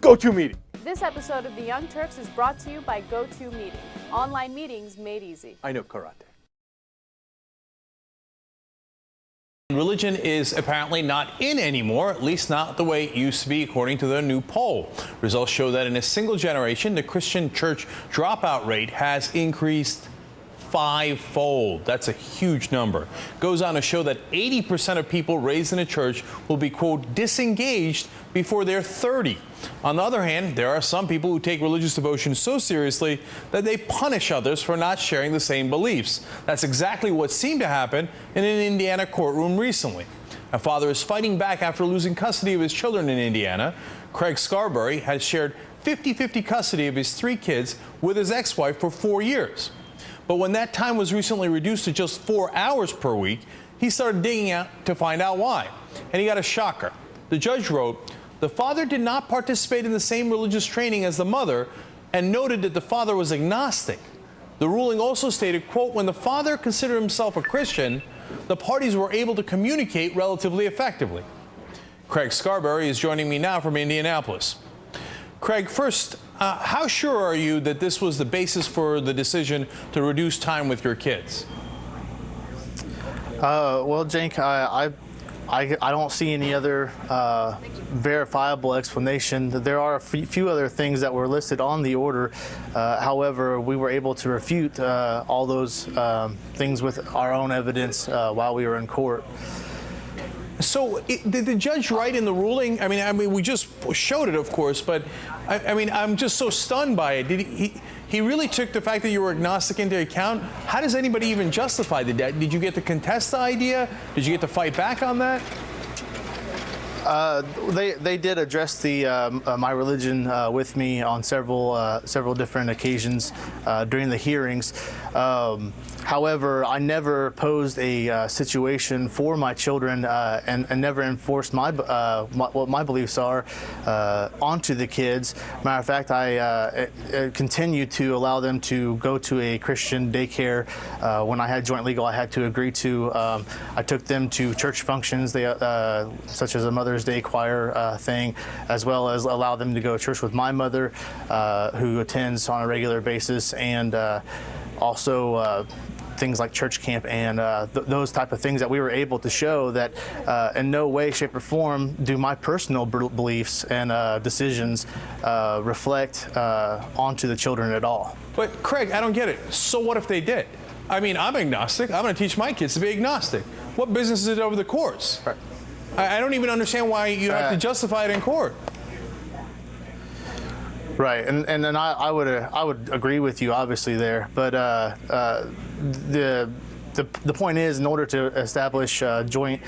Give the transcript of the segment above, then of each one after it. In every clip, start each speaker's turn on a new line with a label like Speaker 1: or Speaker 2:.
Speaker 1: Go-To Meeting.
Speaker 2: This episode of the Young Turks is brought to you by Go-To Meeting. Online meetings made easy.
Speaker 1: I know karate.
Speaker 3: Religion is apparently not in anymore, at least not the way it used to be, according to the new poll. Results show that in a single generation, the Christian church dropout rate has increased fivefold. That's a huge number. Goes on to show that 80% of people raised in a church will be, quote, disengaged before they're 30. On the other hand, there are some people who take religious devotion so seriously that they punish others for not sharing the same beliefs. That's exactly what seemed to happen in an Indiana courtroom recently. A father is fighting back after losing custody of his children in Indiana. Craig Scarberry has shared 50-50 custody of his 3 kids with his ex-wife for 4 years. But when that time was recently reduced to just 4 hours per week, he started digging out to find out why. And he got a shocker. The judge wrote, the father did not participate in the same religious training as the mother, and noted that the father was agnostic. The ruling also stated, quote, when the father considered himself a Christian, the parties were able to communicate relatively effectively. Craig Scarberry is joining me now from Indianapolis. Craig, first, how sure are you that this was the basis for the decision to reduce time with your kids?
Speaker 4: Well, Cenk, I don't see any other verifiable explanation. There are a few other things that were listed on the order. However, we were able to refute all those things with our own evidence while we were in court.
Speaker 3: So did the judge write in the ruling? I mean, we just showed it, of course, but I mean, I'm just so stunned by it. Did he really took the fact that you were agnostic into account? How does anybody even justify the debt? Did you get to contest the idea? Did you get to fight back on that?
Speaker 4: They did address the my religion with me on several different occasions during the hearings. However, I never posed a situation for my children and never enforced what my beliefs are onto the kids. Matter of fact, I continue to allow them to go to a Christian daycare. When I had joint legal, I had to agree to. I took them to church functions, such as a Mother's Day choir thing, as well as allow them to go to church with my mother, who attends on a regular basis, and also things like church camp and those type of things that we were able to show that in no way, shape, or form do my personal beliefs and decisions reflect onto the children at all.
Speaker 3: But Craig, I don't get it. So what if they did? I mean, I'm agnostic. I'm going to teach my kids to be agnostic. What business is it over the courts?
Speaker 4: Right.
Speaker 3: I don't even understand why you have to justify it in court.
Speaker 4: Right, and then I would agree with you obviously there, but the point is, in order to establish joint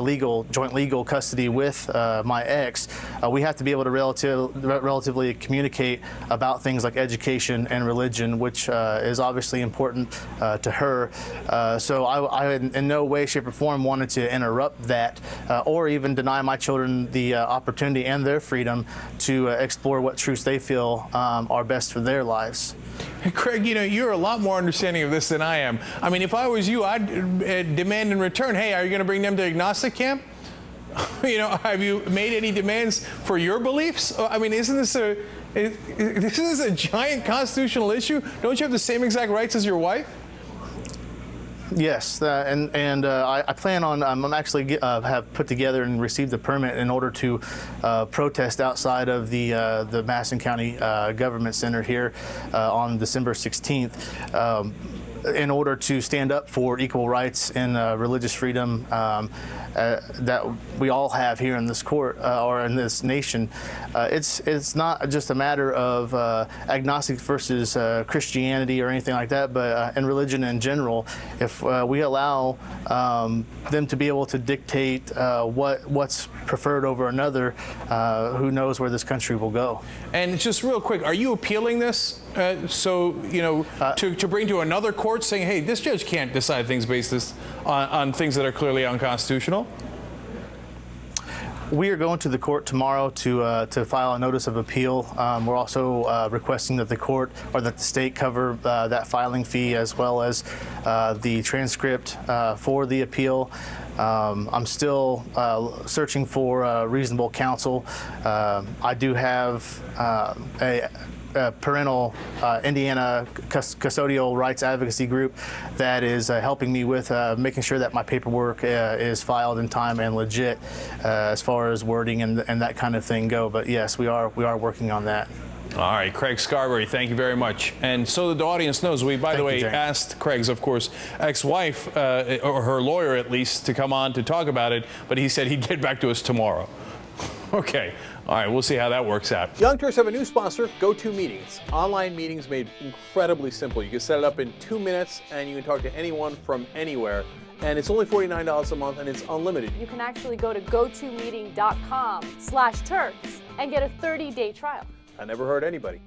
Speaker 4: legal custody with my ex, we have to be able to relatively communicate about things like education and religion, which is obviously important to her. So I in no way, shape, or form wanted to interrupt that or even deny my children the opportunity and their freedom to explore what truths they feel are best for their lives.
Speaker 3: Craig, you know, you're a lot more understanding of this than I am. I mean, if I was you, I'd demand in return, hey, are you going to bring them to agnostic camp? You know, have you made any demands for your beliefs? I mean, isn't this a giant constitutional issue? Don't you have the same exact rights as your wife?
Speaker 4: Yes, and I plan on. I'm actually have put together and received a permit in order to protest outside of the Madison County Government Center here on December 16th. In order to stand up for equal rights and religious freedom that we all have here in this court or in this nation. It's not just a matter of agnostic versus Christianity or anything like that, but in religion in general, if we allow them to be able to dictate what's preferred over another, who knows where this country will go.
Speaker 3: And just real quick, are you appealing this? So, you know, to bring to another court saying, hey, this judge can't decide things based on things that are clearly unconstitutional?
Speaker 4: We are going to the court tomorrow to file a notice of appeal. We're also requesting that the court or that the state cover that filing fee as well as the transcript for the appeal. I'm still searching for reasonable counsel. I do have a parental Indiana custodial rights advocacy group that is helping me with making sure that my paperwork is filed in time and legit as far as wording and that kind of thing go. But yes, we are working on that.
Speaker 3: All right, Craig Scarberry, thank you very much. And so that the audience knows, we, by the way, asked Craig's, of course, ex-wife, or her lawyer at least, to come on to talk about it, but he said he'd get back to us tomorrow. Okay. All right, we'll see how that works out. Young Turks have a new sponsor, Go-To Meetings. Online meetings made incredibly simple. You can set it up in 2 minutes, and you can talk to anyone from anywhere. And it's only $49 a month, and it's unlimited.
Speaker 2: You can actually go to gotomeeting.com/Turks and get a 30-day trial.
Speaker 3: I never heard anybody.